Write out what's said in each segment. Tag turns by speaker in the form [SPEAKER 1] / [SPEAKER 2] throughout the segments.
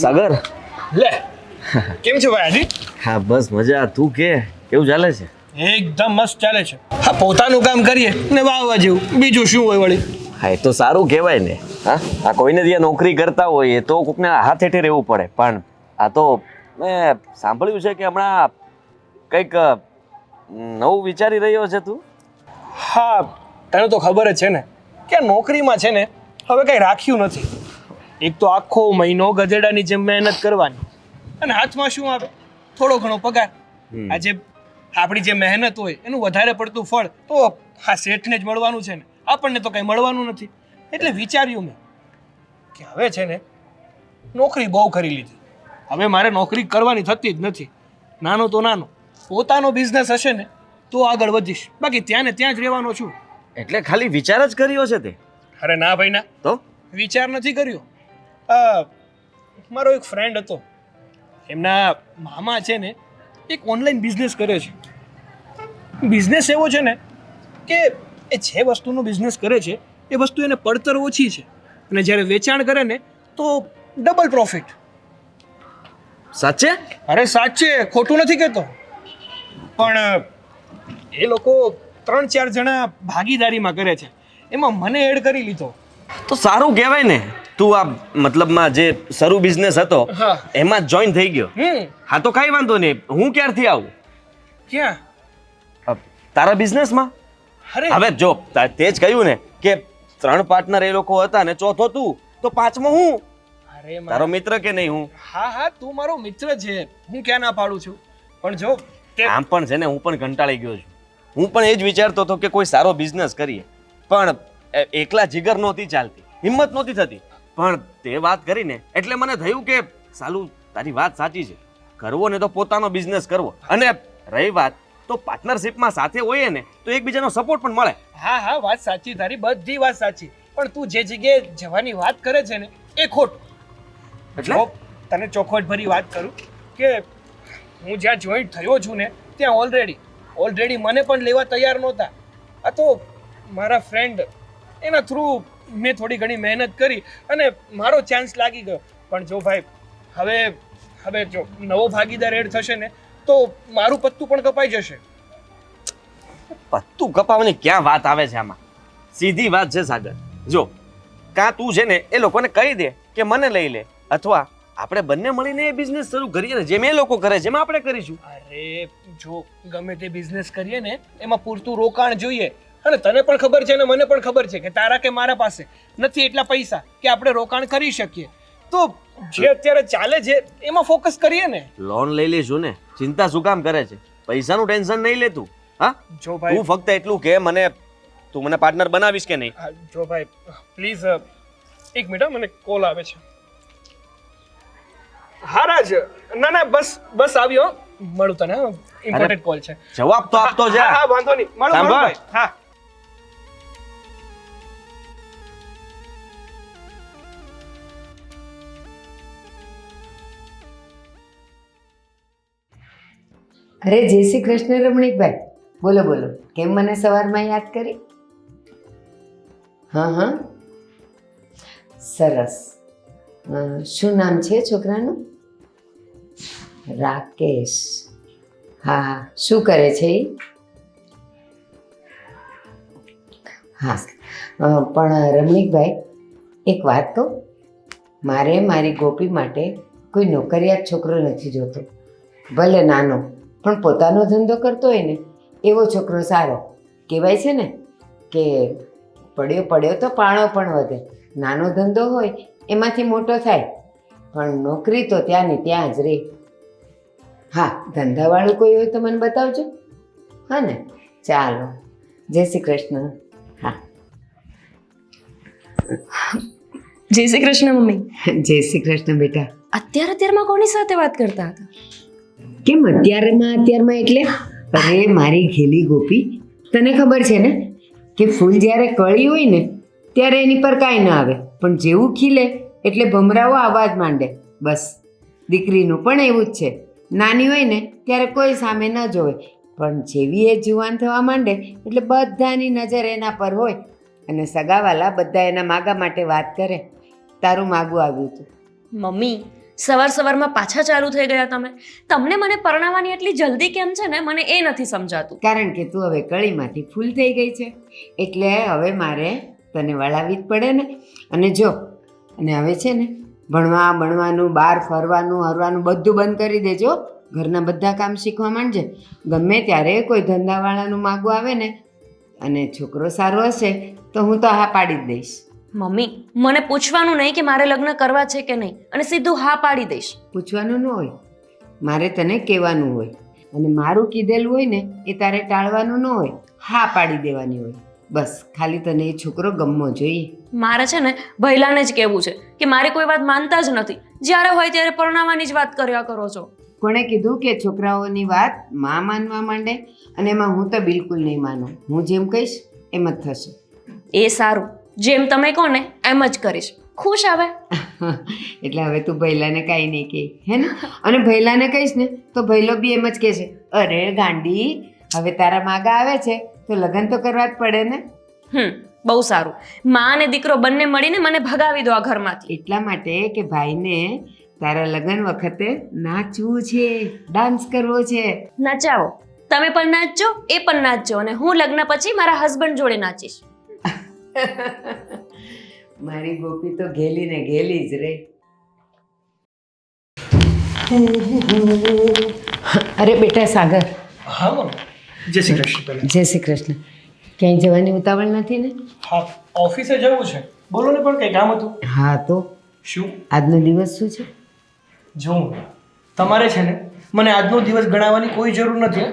[SPEAKER 1] સાગર,
[SPEAKER 2] લે કેમ છે ભાઈ આજી?
[SPEAKER 1] હા બસ મજા. તું કે કેવું ચાલે છે?
[SPEAKER 2] એકદમ મસ્ત ચાલે છે. હા, પોતાનું કામ કરીએ ને વાવવા જેવું, બીજું શું હોય વળી?
[SPEAKER 1] હા, એ તો સારું કહેવાય ને. હા, આ કોઈને ત્યાં નોકરી કરતા હોય તો કોકને હાથ હેઠે રહેવું પડે, પણ આ તો મેં સાંભળ્યું છે કે હમણાં કંઈક નવું વિચારી રહ્યો છે તું.
[SPEAKER 2] હા, તને તો ખબર જ છે ને કે આ નોકરીમાં છે ને હવે કંઈ રાખ્યું નથી. એક તો આખો મહિનો ગધેડાની જેમ મહેનત કરવાની અને હાથમાં શું આવે? થોડો ઘણો પગાર. આજે આપણી જે મહેનત હોય એનું વધારે પડતું ફળ તો હા શેઠને જ મળવાનું છે ને, આપણને તો કંઈ મળવાનું નથી. એટલે વિચાર્યું મેં કે હવે છે ને નોકરી બહુ કરી લીધી, હવે મારે નોકરી કરવાની થતી જ નથી. નાનો તો નાનો પોતાનો બિઝનેસ હશે ને તો આગળ વધીશ, બાકી ત્યાં ને ત્યાં જ રહેવાનો છું.
[SPEAKER 1] એટલે ખાલી વિચાર જ કર્યો છે તે?
[SPEAKER 2] અરે ના ભાઈ ના,
[SPEAKER 1] તો
[SPEAKER 2] વિચાર નથી કર્યો. મારો એક ફ્રેન્ડ હતો, એમના મામા છે ને એક ઓનલાઈન બિઝનેસ કરે છે. બિઝનેસ એવો છે ને કે એ જે વસ્તુનો બિઝનેસ કરે છે એ વસ્તુ એને પડતર ઓછી છે અને જ્યારે વેચાણ કરે ને તો ડબલ પ્રોફિટ.
[SPEAKER 1] સાચે?
[SPEAKER 2] અરે સાચે, ખોટું નથી કહેતો. પણ એ લોકો 3-4 જણા ભાગીદારીમાં કરે છે, એમાં મને એડ કરી લીધો.
[SPEAKER 1] તો સારું કહેવાય ને. તું આ મતલબમાં જે શરૂ બિઝનેસ હતો
[SPEAKER 2] હા.
[SPEAKER 1] એમાં જોઈન થઈ ગયો. હા તો કાંઈ વાંધો નહીં. હું ક્યારથી આવું
[SPEAKER 2] ક્યાં?
[SPEAKER 1] તારા બિઝનેસમાં?
[SPEAKER 2] અરે
[SPEAKER 1] હવે જો તે જ કહ્યું ને કે 3 પાર્ટનર એ લોકો હતા ને ચોથો તું, તો 5મો હું.
[SPEAKER 2] અરે
[SPEAKER 1] તારો મિત્ર કે નહીં હું?
[SPEAKER 2] હા હા, તું મારો મિત્ર છે, હું ક્યાં ના પાડું છું. પણ જો
[SPEAKER 1] આમ પણ છે ને હું પણ કંટાળી ગયો છું. હું પણ એ જ વિચારતો હતો કે કોઈ સારો બિઝનેસ કરીએ, પણ એકલા જીગર નહોતી ચાલતી, હિંમત નહોતી થતી. પણ તે વાત કરીને એટલે મને થયું કે સાલું તારી વાત સાચી છે, કરવો ને તો પોતાનો બિઝનેસ કરવો. અને રહી વાત તો પાર્ટનરશિપમાં સાથે હોઈએ ને તો એકબીજાનો સપોર્ટ પણ મળે.
[SPEAKER 2] હા હા, વાત સાચી, તારી બધી વાત સાચી. પણ તું જે જગ્યાએ જવાની વાત કરે છે ને એ ખોટું.
[SPEAKER 1] એટલે?
[SPEAKER 2] જો તને ચોખવટ ભરી વાત કરું કે હું જ્યાં જોઈન્ટ થયો છું ને ત્યાં ઓલરેડી મને પણ લેવા તૈયાર નહોતા. આ તો મારા ફ્રેન્ડ એના થ્રુ મેં થોડી ઘણી મહેનત કરી અને મારો ચાન્સ લાગી ગયો. પણ જો ભાઈ હવે જો નવો ભાગીદાર એડ થશે ને તો મારું પત્તું પણ કપાઈ જશે.
[SPEAKER 1] પત્તું કપાવવાની ક્યાં વાત આવે છે આમાં? સીધી વાત છે સાગર. જો કાં તું છે ને એ લોકોને કહી દે કે મને લઈ લે, અથવા આપણે બંને મળીને એ બિઝનેસ શરૂ કરીએ ને, જેમ એ લોકો કરે છે એમ આપણે કરીશું.
[SPEAKER 2] અરે જો ગમે તે બિઝનેસ કરીએ ને એમાં પૂરતું રોકાણ જોઈએ. અને તને પણ ખબર છે ને મને પણ ખબર છે કે તારા કે મારા પાસે નથી એટલા પૈસા કે આપણે રોકાણ કરી શકીએ. તો જે અત્યારે ચાલે છે એમાં ફોકસ કરીએ ને.
[SPEAKER 1] લોન લઈ લઈશું ને, ચિંતા શું કામ કરે છે? પૈસાનું ટેન્શન નહીં લેતું. હા,
[SPEAKER 2] જો ભાઈ
[SPEAKER 1] તું ફક્ત એટલું કે તું મને પાર્ટનર બનાવીશ કે નહીં?
[SPEAKER 2] જો ભાઈ પ્લીઝ એક મિનિટ, મને કોલ આવે છે. હા રાજ, ના બસ આવ્યો, મળું તને. ઇમ્પોર્ટન્ટ કોલ છે.
[SPEAKER 1] જવાબ તો આપતો જા.
[SPEAKER 2] હા વાંધો નહીં, મળું ભાઈ. હા.
[SPEAKER 3] અરે જય શ્રી કૃષ્ણ રમણીકભાઈ, બોલો બોલો, કેમ મને સવારમાં યાદ કરી? હા સરસ. શું નામ છે છોકરાનું? રાકેશ. હા, શું કરે છે એ? હા, પણ રમણીકભાઈ એક વાત કહું, મારે મારી ગોપી માટે કોઈ નોકરિયાત છોકરો નથી જોતો. ભલે નાનો પણ પોતાનો ધંધો કરતો હોય ને એવો છોકરો સારો. કહેવાય છે ને કે પડ્યો તો પાણો પણ વધે. નાનો ધંધો હોય એમાંથી મોટો થાય, પણ નોકરી તો ત્યાંની ત્યાં જ રહે. હા, ધંધાવાળું કોઈ હોય તો મને બતાવજો. હા ને, ચાલો, જય શ્રી કૃષ્ણ. હા,
[SPEAKER 4] જય શ્રી કૃષ્ણ મમ્મી.
[SPEAKER 3] જય શ્રી કૃષ્ણ બેટા.
[SPEAKER 4] અત્યારમાં કોની સાથે વાત કરતા હતા?
[SPEAKER 3] કેમ અત્યારમાં એટલે? અરે મારી ઘેલી ગોપી, તને ખબર છે ને કે ફૂલ જ્યારે કળી હોય ને ત્યારે એની પર કાંઈ ના આવે, પણ જેવું ખીલે એટલે ભમરાઓ આવવા જ માંડે. બસ દીકરીનું પણ એવું જ છે. નાની હોય ને ત્યારે કોઈ સામે ન જોવે, પણ જેવી એ જુવાન થવા માંડે એટલે બધાની નજર એના પર હોય અને સગાવાલા બધા એના માગા માટે વાત કરે. તારું માગું આવ્યું હતું.
[SPEAKER 4] મમ્મી સવારમાં પાછા ચાલુ થઈ ગયા તમે. તમને મને પરણાવવાની એટલી જલ્દી કેમ છે ને મને એ નથી સમજાતું.
[SPEAKER 3] કારણ કે તું હવે કળીમાંથી ફૂલ થઈ ગઈ છે એટલે હવે મારે તને વળાવી જ પડે ને. અને જો અને હવે છે ને ભણવાનું બહાર ફરવાનું હરવાનું બધું બંધ કરી દેજો. ઘરના બધા કામ શીખવા માંડજે. ગમે ત્યારે કોઈ ધંધાવાળાનું માગું આવે ને અને છોકરો સારો હશે તો હું તો હા પાડી જ દઈશ.
[SPEAKER 4] મમ્મી મને પૂછવાનું નહીં કે મારે લગ્ન કરવા છે કે નહીં અને સીધું હા પાડી દઈશ.
[SPEAKER 3] પૂછવાનું ન હોય, મારે તને કહેવાનું હોય. અને મારું કીધેલું હોય ને એ તારે ટાળવાનું ન હોય, હા પાડી દેવાની હોય. બસ ખાલી તને એ છોકરો ગમવો જોઈએ.
[SPEAKER 4] મારે છે ને ભૈલાને જ કહેવું છે કે મારી કોઈ વાત માનતા જ નથી. જ્યારે હોય ત્યારે પરણાવવાની જ વાત કર્યા કરો છો.
[SPEAKER 3] કોણે કીધું કે છોકરાઓની વાત માં માનવા માંડે? અને એમાં હું તો બિલકુલ નહીં માનું. હું જેમ કહીશ એમ જ થશે.
[SPEAKER 4] એ સારું, જેમ તમે કહો ને એમ જ કરીશ. ખુશ આવે.
[SPEAKER 3] એટલે હવે તું ભૈલાને કાંઈ નહીં કહે, હે ને? અને ભૈલાને કહીશ ને તો ભૈલો બી એમ જ કહેશે, અરે ગાંડી, હવે તારા માગા આવે છે તો લગ્ન તો કરવા જ પડે ને.
[SPEAKER 4] બહુ સારું. માં અને દીકરો બંને મળીને મને ભગાવી દો આ ઘરમાંથી.
[SPEAKER 3] એટલા માટે કે ભાઈને તારા લગ્ન વખતે નાચવું છે, ડાન્સ કરવો છે.
[SPEAKER 4] નચાવો. તમે પણ નાચજો, એ પણ નાચજો અને હું લગ્ન પછી મારા હસબન્ડ જોડે નાચીશ.
[SPEAKER 3] મારી ગોપી તો ઘેલી ને ઘેલી જ રે. અરે બેટા સાગર.
[SPEAKER 2] હા મમ્મી. જય શ્રી કૃષ્ણ. પહેલા
[SPEAKER 3] જય શ્રી કૃષ્ણ. ક્યાંય જવાની ઉતાવળ નથી ને?
[SPEAKER 2] હા, ઓફિસે જવું છે. બોલો ને, પણ કંઈ કામ હતું?
[SPEAKER 3] હા તો
[SPEAKER 2] શું?
[SPEAKER 3] આજનો દિવસ શું છે?
[SPEAKER 2] જો તમારે છે ને મને આજનો દિવસ ગણાવવાની કોઈ જરૂર નથી.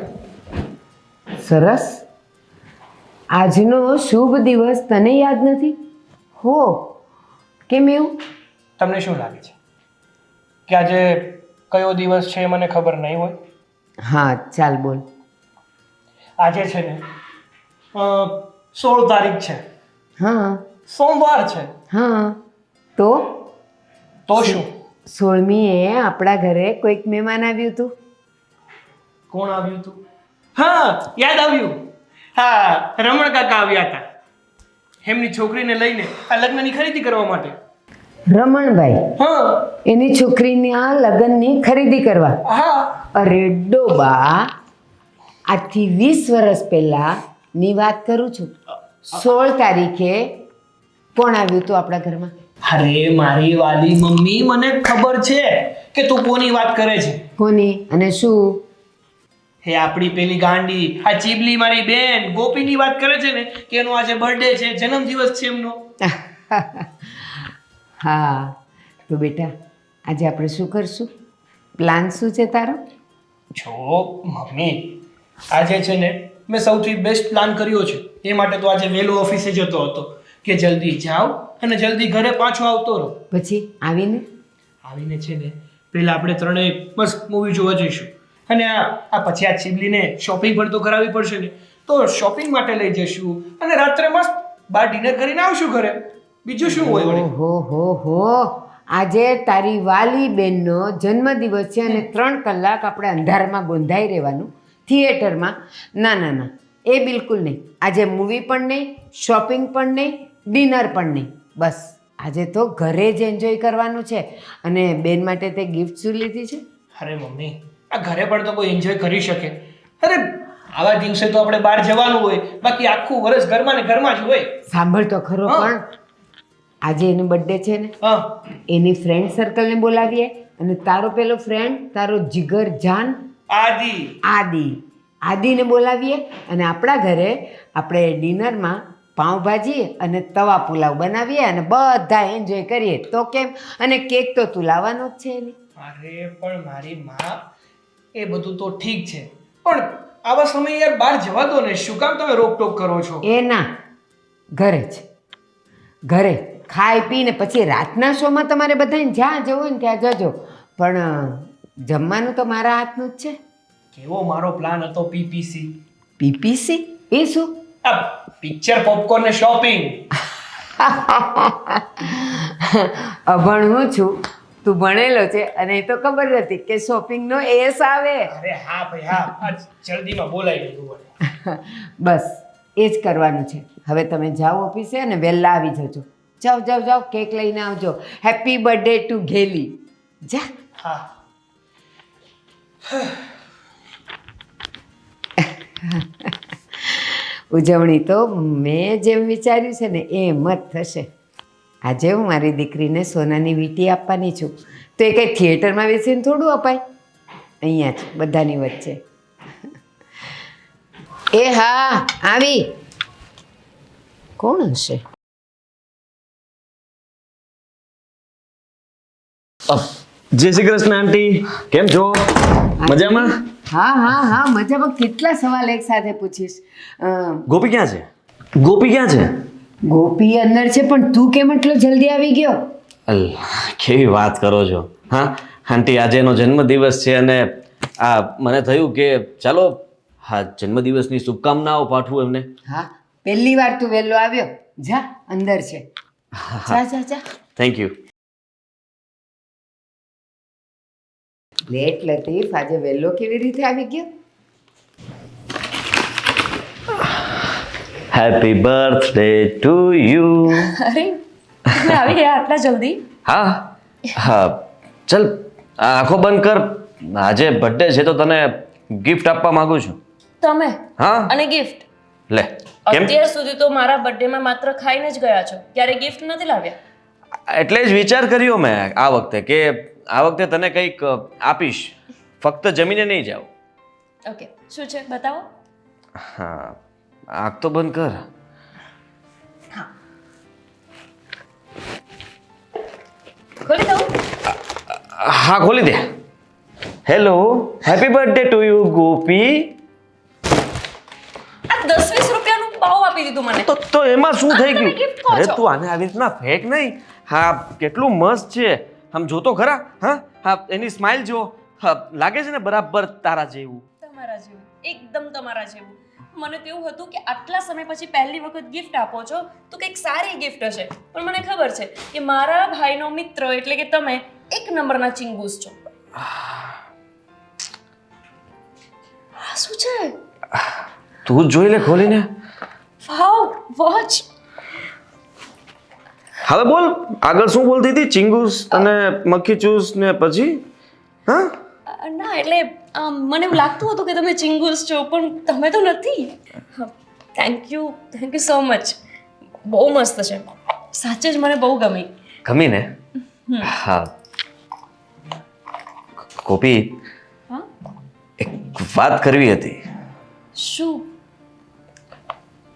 [SPEAKER 3] સરસ. આજનો શુભ દિવસ તને યાદ નથી? હો, કેમ એવું?
[SPEAKER 2] તમને શું લાગે છે કે આજે કયો દિવસ છે એ મને ખબર નહીં હોય?
[SPEAKER 3] હા ચાલ બોલ.
[SPEAKER 2] આજે છે ને 16 તારીખ છે.
[SPEAKER 3] હા
[SPEAKER 2] સોમવાર છે.
[SPEAKER 3] હા તો
[SPEAKER 2] તો શું?
[SPEAKER 3] 16મીએ આપણા ઘરે કોઈક મહેમાન આવ્યું હતું.
[SPEAKER 2] કોણ આવ્યું હતું? હા, યાદ આવ્યું. હા, રમણ કાકા આવ્યા હતા એમની છોકરીને લઈને આ લગ્નની ખરીદી કરવા માટે.
[SPEAKER 3] રમણભાઈ
[SPEAKER 2] હા
[SPEAKER 3] એની છોકરીના લગ્નની ખરીદી કરવા?
[SPEAKER 2] હા.
[SPEAKER 3] અરે ડોબા, આજથી 20 વર્ષ પહેલાની વાત કરું છું. 16 તારીખે કોણ આવ્યું હતું આપણા ઘરમાં?
[SPEAKER 2] અરે મારી વાલી મમ્મી, મને ખબર છે કે તું કોની વાત કરે છે.
[SPEAKER 3] કોની અને શું?
[SPEAKER 2] હે આપણી પેલી ગાંડી, આ ચીબલી મારી બેન ગોપીની વાત કરે છે ને કે એનો આજે બર્થડે છે, જન્મદિવસ છે એમનો.
[SPEAKER 3] હા તો બેટા આજે આપણે શું કરશું? પ્લાન શું છે તારો?
[SPEAKER 2] જો મમ્મી, આજે છે ને મેં સૌથી બેસ્ટ પ્લાન કર્યો છે. એ માટે તો આજે વહેલો ઓફિસે જતો હતો કે જલ્દી જાઓ અને જલ્દી ઘરે પાછો આવતો રહો.
[SPEAKER 3] પછી
[SPEAKER 2] આવીને છે ને પહેલા આપણે ત્રણેય મસ્ત મૂવી જોવા જઈશું. અને આ પછી આ ચીબલીને શોપિંગ પણ તો કરાવવી પડશે ને, તો શોપિંગ માટે લઈ જઈશું અને રાત્રે મસ્ત બહાર ડિનર કરીને આવશું ઘરે. બીજું શું હોય વળી?
[SPEAKER 3] હો આજે તારી વાલી બેનનો જન્મદિવસ છે અને 3 કલાક આપણે અંધારામાં ગોંધાઈ રહેવાનું થિયેટરમાં? ના ના ના, એ બિલકુલ નહીં. આજે મૂવી પણ નહીં, શોપિંગ પણ નહીં, ડિનર પણ નહીં. બસ આજે તો ઘરે જ એન્જોય કરવાનું છે. અને બેન માટે તે ગિફ્ટ શું લીધી છે?
[SPEAKER 2] અરે મમ્મી, આ ઘરે પણ તો કોઈ એન્જોય કરી શકે. અરે આવા દિવસે તો આપણે બહાર જવાનું હોય, બાકી આખું વર્ષ ઘરમાં ને ઘરમાં જ હોય.
[SPEAKER 3] સાંભળ તો ખરો, પણ આજે એનો બર્થડે છે ને,
[SPEAKER 2] હા,
[SPEAKER 3] એની ફ્રેન્ડ સર્કલને બોલાવીએ. અને તારો પેલો ફ્રેન્ડ, તારો જીગર જાન આદિને બોલાવીએ અને આપણા ઘરે આપણે ડિનરમાં પાઉંભાજી અને તવા પુલાવ બનાવીએ અને બધા એન્જોય કરીએ. તો કેમ? અને કેક તો તું લાવવાનો જ છે એની.
[SPEAKER 2] અરે પણ મારી માં, એ બધું તો ઠીક છે, પણ આવા સમયે યાર બહાર જવા દો ને. શું કામ તમે રોકટોક કરો છો?
[SPEAKER 3] એ ના, ઘરે જ, ઘરે ખાઈ પીને પછી રાતના શોમાં તમારે બધાને જ્યાં જવું હોય ને ત્યાં જજો. પણ જમવાનું તો મારા હાથનું જ છે.
[SPEAKER 2] કેવો મારો પ્લાન હતો પીપીસી?
[SPEAKER 3] પીપીસી એ શું?
[SPEAKER 2] આ પિક્ચર પોપકોર્ન ને શોપિંગ.
[SPEAKER 3] અભણ હું છું, તું ભણેલો છે અને એ તો ખબર નથી કે શોપિંગનો એસ આવે.
[SPEAKER 2] અરે હા ભાઈ હા, આ જલ્દીમાં બોલાઈ ગયું.
[SPEAKER 3] બસ એ જ કરવાનું છે. હવે તમે જાઓ ઓફિસે અને વહેલા આવી જજો. જાઓ જાઓ જાઓ, કેક લઈને આવજો. Happy birthday to Gheli. જા.
[SPEAKER 2] હા.
[SPEAKER 3] ઉજવણી તો મેં જેમ વિચાર્યું છે ને એમ જ થશે. આજે હું મારી દીકરીને સોનાની વીંટી આપવાની છું, તો એ કંઈ થિયેટરમાં બેસીને થોડું અપાય, અહીંયા જ બધાની વચ્ચે. એ હા, આવી. કોણ હશે?
[SPEAKER 1] જય શ્રી કૃષ્ણ આંટી, કેમ છો? મજામાં?
[SPEAKER 3] હા હા હા, મજામાં. કેટલા સવાલ એક સાથે પૂછીશ.
[SPEAKER 1] ગોપી ક્યાં છે? ગોપી ક્યાં છે?
[SPEAKER 3] ગોપી અંદર છે, પણ તું કેમ એટલો જલ્દી આવી ગયો?
[SPEAKER 1] કેવી વાત કરો છો? હા આંટી, આજે એનો જન્મદિવસ છે અને મને થયું કે ચાલો જન્મદિવસની શુભકામનાઓ પાઠવું એમને.
[SPEAKER 3] હા, પહેલી વાર તું વહેલો આવ્યો. જા, અંદર છે. જા જા જા.
[SPEAKER 1] Thank you.
[SPEAKER 3] લેટ લતીફ, આજે વહેલો કેવી રીતે આવી ગયો?
[SPEAKER 1] Happy birthday to you.
[SPEAKER 4] અરે તમે આવી ગયા આટલા જલ્દી?
[SPEAKER 1] હા હા, ચલ આંખો બંધ કર. આજે બર્થડે છે તો તને ગિફ્ટ આપવા માંગુ છું.
[SPEAKER 4] તમે?
[SPEAKER 1] હા.
[SPEAKER 4] અને ગિફ્ટ?
[SPEAKER 1] લે, કેમ?
[SPEAKER 4] અત્યાર સુધી તો મારા બર્થડેમાં માત્ર ખાઈને જ ગયા છો, ક્યારે ગિફ્ટ નથી લાવ્યા.
[SPEAKER 1] એટલે જ વિચાર કર્યો મેં આ વખતે કે આ વખતે તને કંઈક આપીશ, ફક્ત જમીને નહીં જાઓ.
[SPEAKER 4] ઓકે, શું છે બતાવો.
[SPEAKER 1] હા, આંખ તો બંધ કર.
[SPEAKER 4] ખોલી દઉં?
[SPEAKER 1] હા, ખોલી દે. Hello, happy birthday to you Gopi.
[SPEAKER 4] આ 10-20 રૂપિયાનું ભાવ આપી દીધું મને.
[SPEAKER 1] તો એમાં શું થઈ
[SPEAKER 4] તમે gift કહો
[SPEAKER 1] ગયું? અરે
[SPEAKER 4] છો.
[SPEAKER 1] તું આને આવી રીતના ફેક નહીં. હા, કેટલું મસ્ત છે. આમ જોતો ખરા. હા હા, એની સ્માઇલ જો. હા, લાગે છે ને બરાબર તારા જેવું.
[SPEAKER 4] તમારા જેવું, એકદમ તમારા જેવું. મને તો એવું હતું કે આટલા સમય પછી પહેલી વખત ગિફ્ટ આપો છો તો કંઈક સારી ગિફ્ટ હશે, પણ મને ખબર છે કે મારા ભાઈનો મિત્ર એટલે કે તમે એક નંબરના ચિંગૂસ છો. આ શું છે?
[SPEAKER 1] તું જ જોઈ લે ખોલીને.
[SPEAKER 4] વાવ, વોચ.
[SPEAKER 1] હવે બોલ, આગળ શું બોલતી હતી? ચિંગુસ અને મક્ખી ચૂસ ને પછી? હા,
[SPEAKER 4] ના એટલે મને એવું લાગતું હતું કે તમે ચિંગૂસ છો, પણ તમે તો નથી. Thank you so much. બહુ મસ્ત છે, સાચે જ મને બહુ ગમી.
[SPEAKER 1] ગમી ને? હા ગોપી,
[SPEAKER 4] હા,
[SPEAKER 1] એક વાત કરવી હતી.
[SPEAKER 4] શું?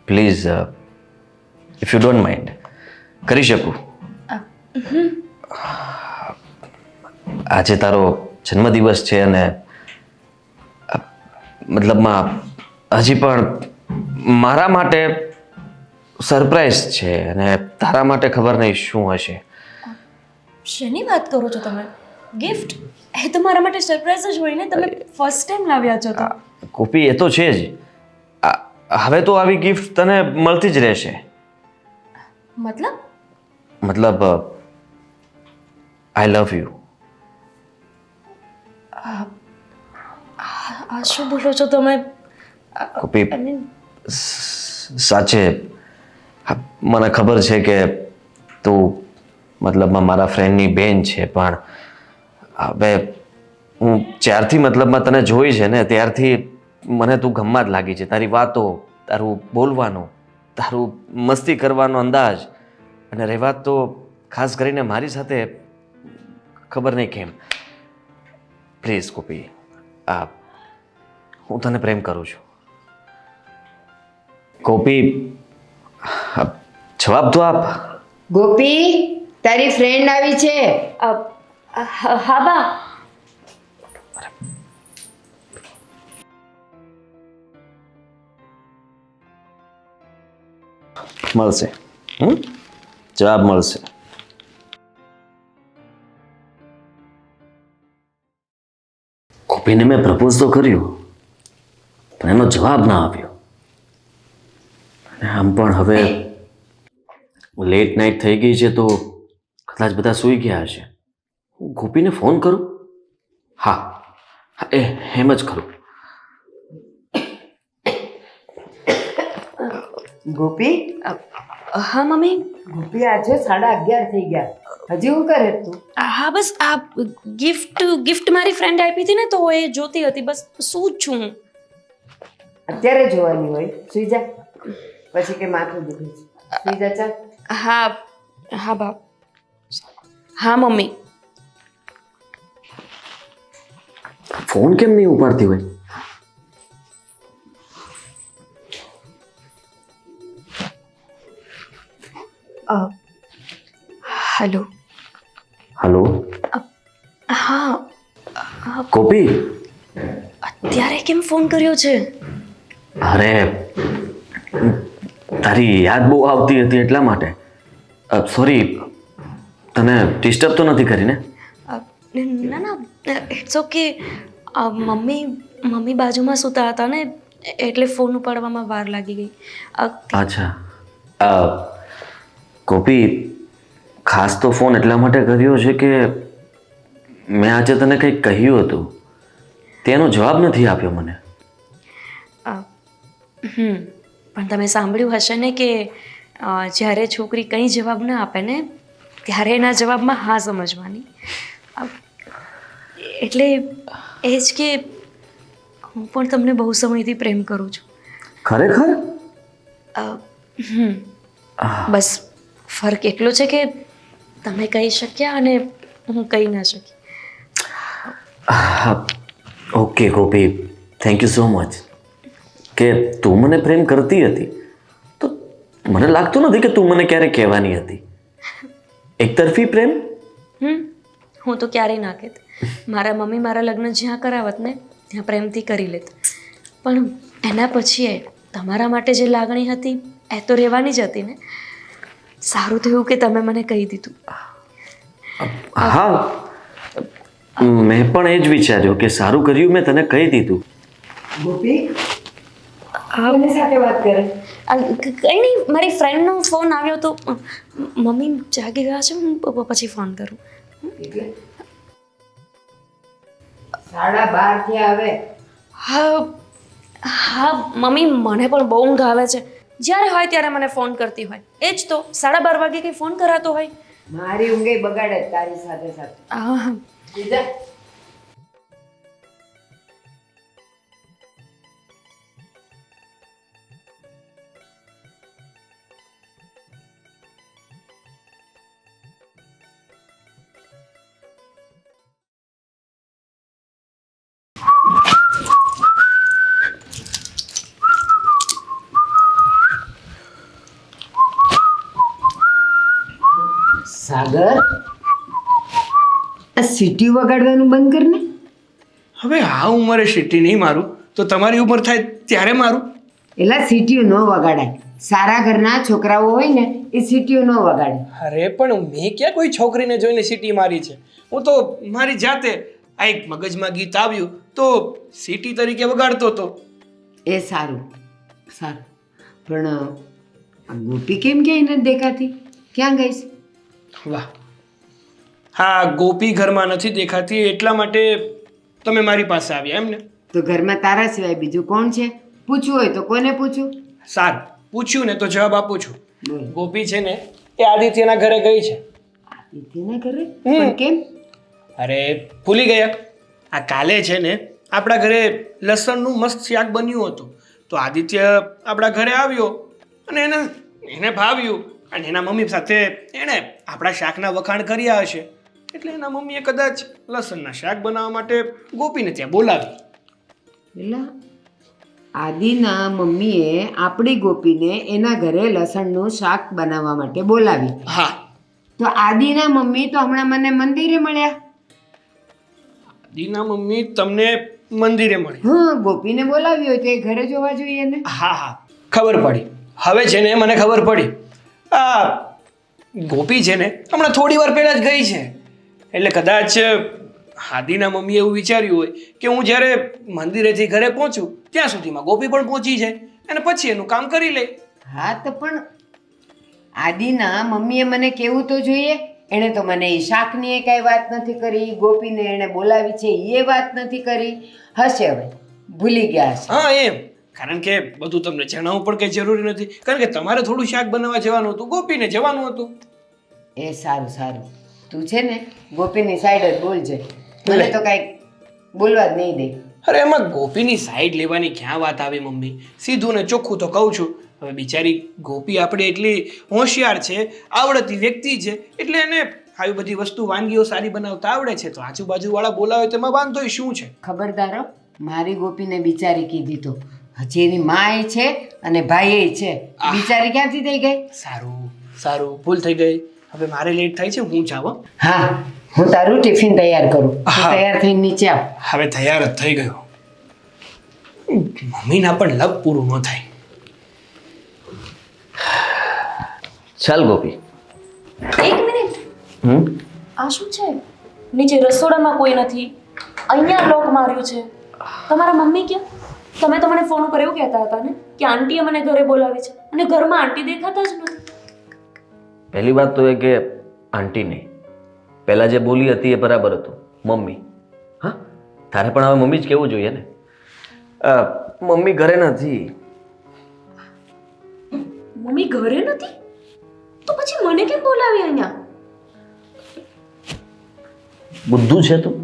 [SPEAKER 1] Please, if you don't mind, કરી શકું? આજે તારો જન્મદિવસ છે અને મતલબમાં હજી પણ મારા માટે સરપ્રાઈઝ છે અને તારા માટે ખબર નહીં શું હશે.
[SPEAKER 4] શેની વાત કરો છો તમે? ગિફ્ટ? એ તો મારા માટે સરપ્રાઈઝ જ હોય ને. તમે ફર્સ્ટ ટાઈમ લાવ્યા છો તો.
[SPEAKER 1] કોપી, એ તો છે જ. હવે તો આવી ગિફ્ટ તને મળતી જ રહેશે. મતલબ આઈ લવ યુ.
[SPEAKER 4] આ શું બોલો છો તમે?
[SPEAKER 1] કોપી, સાચે મને ખબર છે કે તું મતલબમાં મારા ફ્રેન્ડની બેન છે, પણ હવે હું જ્યારથી મતલબમાં તને જોઈ છે ને ત્યારથી મને તું ગમવા જ લાગી છે. તારી વાતો, તારું બોલવાનું, તારું મસ્તી કરવાનો અંદાજ, અને રહી વાત તો ખાસ કરીને મારી સાથે, ખબર નહીં કેમ. પ્લીઝ કોપી, હું તને પ્રેમ કરું છું. કોપી, જવાબ તો આપ.
[SPEAKER 3] ગોપી, તારી ફ્રેન્ડ આવી છે.
[SPEAKER 4] હા બા.
[SPEAKER 1] મળશે, જવાબ મળશે. કોપીને મેં પ્રપોઝ તો કર્યું, પણ એનો જવાબ ના આપ્યો. અને આમ પણ હવે લેટ નાઇટ થઈ ગઈ છે તો કદાચ બધા સૂઈ ગયા હશે. હું ગોપીને ફોન કરું? હા, એમ જ કરું.
[SPEAKER 3] ગોપી
[SPEAKER 4] હા મમ્મી.
[SPEAKER 3] ગોપી આજે 11:30 થઈ ગયા, હજી હું કરે તું?
[SPEAKER 4] હા બસ આ ગિફ્ટ મારી ફ્રેન્ડ આપી હતી ને તો એ જોતી હતી, બસ શું જ છું હું.
[SPEAKER 3] અત્યારે જોવાની હોય, સુઈ જા. પછી કે માથું દુખે છે, સુઈ જા ચાલ.
[SPEAKER 4] હા હા બાપ. હા મમ્મી.
[SPEAKER 1] ફોન કેમ નહીં ઉપાડતી હોય?
[SPEAKER 4] હેલો.
[SPEAKER 1] હલો
[SPEAKER 4] હા
[SPEAKER 1] ગોપી.
[SPEAKER 4] અત્યારે કેમ ફોન કર્યો છે?
[SPEAKER 1] અરે તારી યાદ બહુ આવતી હતી એટલા માટે. સોરી, તને ડિસ્ટર્બ તો નથી કરી ને?
[SPEAKER 4] ના ના, ઇટ્સ ઓકે. મમ્મી બાજુમાં સૂતા હતા ને એટલે ફોન ઉપાડવામાં વાર લાગી ગઈ.
[SPEAKER 1] અચ્છા. ગોપી, ખાસ તો ફોન એટલા માટે કર્યો છે કે મેં આજે તને કંઈક કહ્યું હતું, તેનો જવાબ નથી આપ્યો મને.
[SPEAKER 4] પણ તમે સાંભળ્યું હશે ને કે જ્યારે છોકરી કંઈ જવાબ ના આપે ને ત્યારે એના જવાબમાં હા સમજવાની. એટલે એ જ કે હું પણ તમને બહુ સમયથી પ્રેમ કરું છું.
[SPEAKER 1] ખરેખર?
[SPEAKER 4] બસ ફરક એટલો છે કે તમે કહી શક્યા અને હું કહી ના શકી.
[SPEAKER 1] Okay Gopi, thank you so much કે તું મને પ્રેમ કરતી હતી. તો મને લાગતું નથી કે તું મને ક્યારે કહેવાની હતી. એકતરફી પ્રેમ?
[SPEAKER 4] હું તો ક્યારેય ના કહેત. મારા મમ્મી મારા લગ્ન જ્યાં કરાવત ને ત્યાં પ્રેમથી કરી લેત, પણ એના પછી તમારા માટે જે લાગણી હતી એ તો રહેવાની જ હતી ને. સારું થયું કે તમે મને કહી દીધું.
[SPEAKER 1] હા, મેં પણ એ જ વિચાર્યું કે સારું કર્યું મેં તને કહી દીધું.
[SPEAKER 3] ગોપી કોની સાથે વાત કરે?
[SPEAKER 4] કંઈ નહીં, મારી ફ્રેન્ડનો ફોન આવ્યો તો મમ્મી જાગી ગયા છે, હું પછી ફોન કરું.
[SPEAKER 3] એટલે 12:30 થયા હવે.
[SPEAKER 4] હા હા મમ્મી, મને પણ બહુ ઊંઘ આવે છે. જ્યારે હોય ત્યારે મને ફોન કરતી હોય. એ જ તો 12:30 વાગે કંઈ ફોન કરાતો હોય.
[SPEAKER 3] મારી ઊંઘે બગાડે જ તારી સાથે સાથે.
[SPEAKER 4] હા
[SPEAKER 3] સુઈ જા. સાગર, આ સીટી વગાડવાનું બંધ કર ને.
[SPEAKER 2] હવે આ ઉંમરે સીટી નહીં મારું તો તમારી ઉંમર થાય ત્યારે મારું.
[SPEAKER 3] એલા સીટીઓ ન વગાડાય. સારા ઘરના છોકરાઓ હોય ને એ સીટીઓ ન વગાડે.
[SPEAKER 2] અરે પણ મેં ક્યાં કોઈ છોકરીને જોઈને સીટી મારી છે? હું તો મારી જાતે આ એક મગજમાં ગીત આવ્યું તો સીટી તરીકે વગાડતો હતો.
[SPEAKER 3] એ સારું સારું, પણ આ ગોપી કેમ ક્યાંય નથી દેખાતી? ક્યાં ગઈ છે?
[SPEAKER 2] વાહ, હા ગોપી ઘરમાં નથી દેખાતી એટલા માટે તમે મારી પાસે આવ્યા એમ ને?
[SPEAKER 3] તો ઘરમાં તારા સિવાય બીજું કોણ છે? પૂછવું હોય તો કોને પૂછું?
[SPEAKER 2] સારું, પૂછ્યું ને તો જવાબ આપું છું.
[SPEAKER 3] બોલ.
[SPEAKER 2] ગોપી છે ને એ આદિત્યના ઘરે ગઈ છે.
[SPEAKER 3] આદિત્યના ઘરે? પણ કેમ?
[SPEAKER 2] અરે ભૂલી ગયા, આ કાલે છે ને આપણા ઘરે લસણનું મસ્ત શાક બન્યું હતું તો આદિત્ય આપણા ઘરે આવ્યો અને એને ભાવ્યું અને એના મમ્મી સાથે એણે આપણા શાકના વખાણ કર્યા હશે એટલે એના મમ્મીએ કદાચ લસણના શાક બનાવવા માટે ગોપીને ત્યાં બોલાવી.
[SPEAKER 3] એલા આદિના મમ્મીએ આપણી ગોપીને એના ઘરે લસણનું શાક બનાવવા માટે બોલાવી.
[SPEAKER 2] હા,
[SPEAKER 3] તો આદિના મમ્મી તો હમણાં મને મંદિરે મળ્યા.
[SPEAKER 2] આદિના મમ્મી તમને મંદિરે મળી?
[SPEAKER 3] હા, ગોપીને બોલાવી હોય તો એ ઘરે જોવા જોઈએ ને.
[SPEAKER 2] હા હા, ખબર પડી. હવે છે ને મને ખબર પડી. આ ગોપી છે ને હમણાં થોડી વાર પહેલા જ ગઈ છે એટલે કદાચ આદિના મમ્મીએ એવું વિચાર્યું હોય કે હું જ્યારે મંદિરેથી ઘરે પહોંચું ત્યાં સુધીમાં ગોપી પણ પહોંચી જાય અને પછી એનું કામ કરી લે.
[SPEAKER 3] હા તો પણ આદિના મમ્મીએ મને કહેવું તો જોઈએ. એણે તો મને એ શાકની એ કાંઈ વાત નથી કરી, ગોપીને એણે બોલાવી છે એ વાત નથી કરી. હશે હવે ભૂલી ગયા હશે.
[SPEAKER 2] હા એમ કારણ કે બધું તમને જણાવવું પણ કંઈ જરૂરી નથી, કારણ કે તમારે થોડું શાક બનાવવા જવાનું હતું, ગોપીને જવાનું હતું.
[SPEAKER 3] એ સારું સારું, તું છે ને ગોપીની સાઈડ જ બોલજે, મને તો કાંઈ બોલવા જ નહીં દે.
[SPEAKER 2] અરે એમાં ગોપીની સાઈડ લેવાની ક્યાં વાત આવી મમ્મી? સીધું ને ચોખ્ખું તો કહું છું. હવે બિચારી ગોપી આપણે એટલી હોશિયાર છે, આવડતી વ્યક્તિ છે, એટલે એને આવી બધી વસ્તુ વાનગીઓ સારી બનાવતા આવડે છે, તો આજુબાજુવાળા બોલાવે તેમાં વાંધો શું છે?
[SPEAKER 3] ખબરદાર હો, મારી ગોપીને બિચારી કીધી તો હજી એની માય છે અને ભાઈ છે, બિચારી ક્યાંથી થઈ ગઈ?
[SPEAKER 2] સારું સારું, ભૂલ થઈ ગઈ. હવે મારે લેટ થાય છે, હું જાઉં.
[SPEAKER 3] હા, હું તારું ટિફિન તૈયાર કરું. તું
[SPEAKER 2] હા.
[SPEAKER 3] તૈયાર થઈને નીચે આવ.
[SPEAKER 2] હવે તૈયાર જ થઈ ગયો. મમ્મીના પણ લગ પૂરું ન થાય.
[SPEAKER 1] ચાલ ગોપી.
[SPEAKER 4] એક મિનિટ,
[SPEAKER 1] હમ
[SPEAKER 4] આ શું છે? નીચે રસોડામાં કોઈ નથી, અહીંયા લોક માર્યું છે. તમારા મમ્મી ક્યાં? તમે તો મને ફોન ઉપર એવું કહેતા હતા ને કે આંટીએ મને ઘરે બોલાવી છે, અને ઘરમાં આંટી દેખાતા જ નથી.
[SPEAKER 1] પહેલી વાત તો એ કે આંટી નહીં, પહેલાં જે બોલી હતી એ બરાબર હતું, મમ્મી. હા, તારે પણ હવે મમ્મી જ કહેવું જોઈએ ને. મમ્મી ઘરે નથી.
[SPEAKER 4] મમ્મી ઘરે નથી? તો પછી મને કેમ બોલાવી અહીંયા?
[SPEAKER 1] બુદ્ધું છે તું?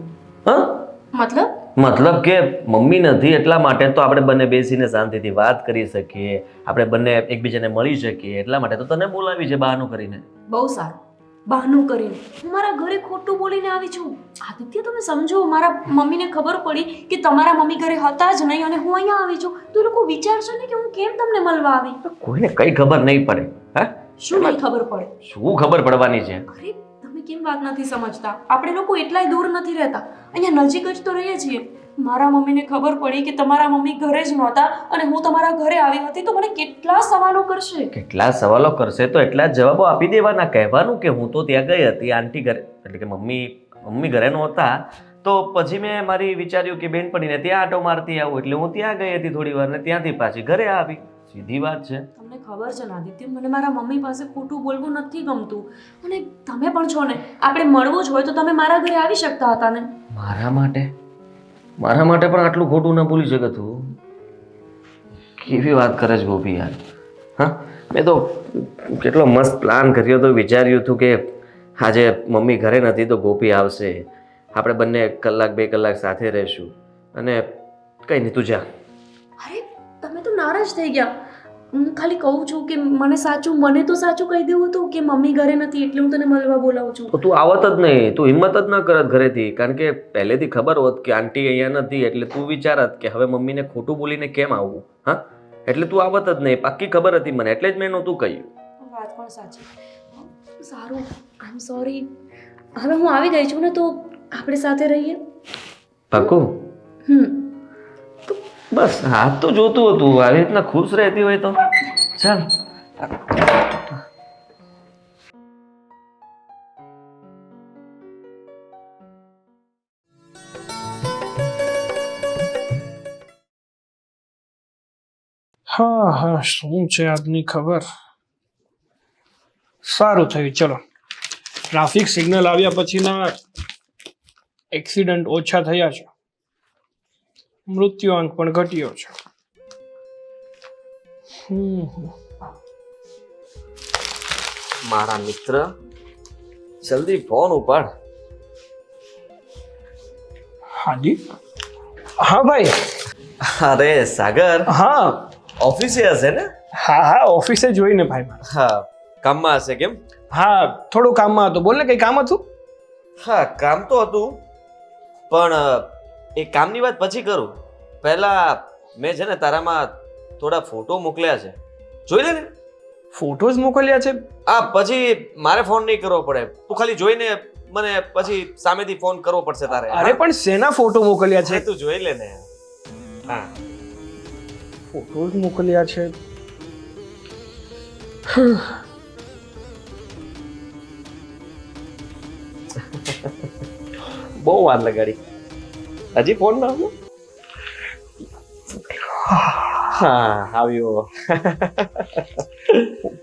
[SPEAKER 1] હા, મતલબ કે મમ્મી નથી એટલા માટે તો આપણે બંને બેસીને શાંતિથી વાત કરી શકીએ, આપણે બંને એકબીજાને મળી શકીએ, એટલા માટે તો તને બોલાવી છે બહાનું કરીને.
[SPEAKER 4] બહુ સારું, બહાનું કરીને હું મારા ઘરે ખોટું બોલીને આવી છું. આદિત્ય, તમે સમજો, મારા મમ્મીને ખબર પડી કે તમારા મમ્મી ઘરે હતા જ નહીં અને હું અહીંયા આવી છું, તો એ લોકો વિચારશે ને કે હું કેમ તમને મળવા આવી.
[SPEAKER 1] કોઈને કઈ ખબર નહીં પડે. હા,
[SPEAKER 4] શું નહીં ખબર પડે?
[SPEAKER 1] શું ખબર પડવાની છે?
[SPEAKER 4] અરે તમે કેમ વાત નથી સમજતા? આપણે લોકો એટલાય દૂર નથી રહેતા, અહીંયા નજીક જ તો રહીએ છીએ. મારા મમ્મીને ખબર પડી કે તમારા મમ્મી ઘરે જ નહોતા અને હું તમારા ઘરે આવી હતી, તો મને કેટલા સવાલો કરશે.
[SPEAKER 1] કેટલા સવાલો કરશે તો એટલા જ જવાબો આપી દેવાના. કહેવાનું કે હું તો ત્યાં ગઈ હતી આંટી ઘરે, એટલે કે મમ્મી ઘરે નહોતા, તો પછી મેં મારી વિચાર્યું કે બેનપણીને ત્યાં આંટો મારતી આવું, એટલે હું ત્યાં ગઈ હતી થોડી વાર ને ત્યાંથી પાછી ઘરે આવી. સીધી વાત છે.
[SPEAKER 4] તમને ખબર છે ને આદિત્ય, મને મારા મમ્મી પાસે ખોટું બોલવું નથી ગમતું, અને તમે પણ છો ને, આપણે મળવું જ હોય તો તમે મારા ઘરે આવી શકતા હતા ને.
[SPEAKER 1] મારા માટે પણ આટલું ખોટું ન ભૂલી શકે તું? કેવી વાત કરે છે ગોપી યાર. હા, મેં તો કેટલો મસ્ત પ્લાન કર્યો હતો, વિચાર્યું હતું કે આજે મમ્મી ઘરે નથી તો ગોપી આવશે, આપણે બંને કલાક 2 કલાક સાથે રહીશું, અને કંઈ નહીં, તું જા.
[SPEAKER 4] અરે તમે તો નારાજ થઈ ગયા. હું ખાલી કહું છું કે મને તો સાચું કહી દેવું હતું કે મમ્મી ઘરે નથી એટલે હું તને મળવા બોલાવું છું.
[SPEAKER 1] તો તું આવત જ નહીં, તું હિંમત જ ન કરત ઘરેથી, કારણ કે પહેલેથી ખબર હોત કે આંટી અહીંયા નથી, એટલે તું વિચારત કે હવે મમ્મીને ખોટું બોલીને કેમ આવવું. હા, એટલે તું આવત જ નહીં, પાક્કી ખબર હતી મને, એટલે જ મેં નહોતું કહ્યું.
[SPEAKER 4] વાત પણ સાચી. સારું, આઈ એમ સોરી. હવે હું આવી ગઈ છું ને, તો આપણે સાથે રહીએ.
[SPEAKER 1] પાક્કું? બસ હાથ તો જોતું હતું, આવી રીતના ખુશ રહેતી હોય તો ચાલ.
[SPEAKER 2] હા હા, શું છે આજની ખબર? સારું થયું, ચલો. ટ્રાફિક સિગ્નલ આવ્યા પછીના એક્સિડન્ટ ઓછા થયા છે, મૃત્યુઆંક પણ ઘટ્યો છે.
[SPEAKER 1] મારા મિત્ર, જલ્દી ફોન ઉપાડ.
[SPEAKER 2] હાજી. હા ભાઈ.
[SPEAKER 1] અરે સાગર,
[SPEAKER 2] હા
[SPEAKER 1] ઓફિસે હશે ને?
[SPEAKER 2] હા હા, ઓફિસે જોઈને ભાઈ.
[SPEAKER 1] હા, કામમાં હશે કેમ?
[SPEAKER 2] હા, થોડું કામમાં હતું. બોલ ને, કઈ કામ હતું?
[SPEAKER 1] હા, કામ તો હતું, પણ એ કામની વાત પછી કરું. પહેલા મેં છે ને તારામાં થોડા ફોટો મોકલ્યા છે, જોઈ લે ને.
[SPEAKER 2] ફોટોઝ મોકલ્યા છે?
[SPEAKER 1] આ પછી મારે ફોન નહીં કરવો પડે, તું ખાલી જોઈને મને પછી સામેથી ફોન કરવો પડશે તારે.
[SPEAKER 2] અરે પણ શેના ફોટો મોકલ્યા છે?
[SPEAKER 1] તું જોઈ લે ને. હા,
[SPEAKER 2] ફોટોઝ મોકલ્યા છે.
[SPEAKER 1] બહુ વાર લગાડી, હજી ફોન ના આવ્યો? હા, આવ્યો.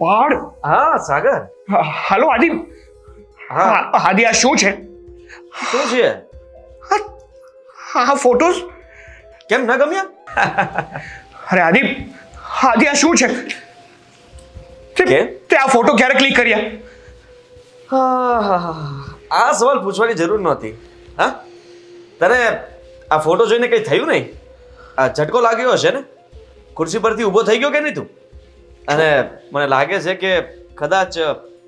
[SPEAKER 2] પાડ.
[SPEAKER 1] હા સાગર.
[SPEAKER 2] હાલો આદિ.
[SPEAKER 1] હા
[SPEAKER 2] આદિ, આ શું છે?
[SPEAKER 1] શું છે?
[SPEAKER 2] હા, ફોટોઝ
[SPEAKER 1] કેમ ના ગમ્યા?
[SPEAKER 2] અરે આદિ, આદિ આ શું છે?
[SPEAKER 1] કેમ?
[SPEAKER 2] તે આ ફોટો ક્યારે ક્લિક કર્યા?
[SPEAKER 1] આ સવાલ પૂછવાની જરૂર નહોતી. હા, તને આ ફોટો જોઈને કંઈ થયું નહીં? આ ઝટકો લાગ્યો હશે ને? ખુરશી પરથી ઊભો થઈ ગયો કે નહીં તું? અને મને લાગે છે કે કદાચ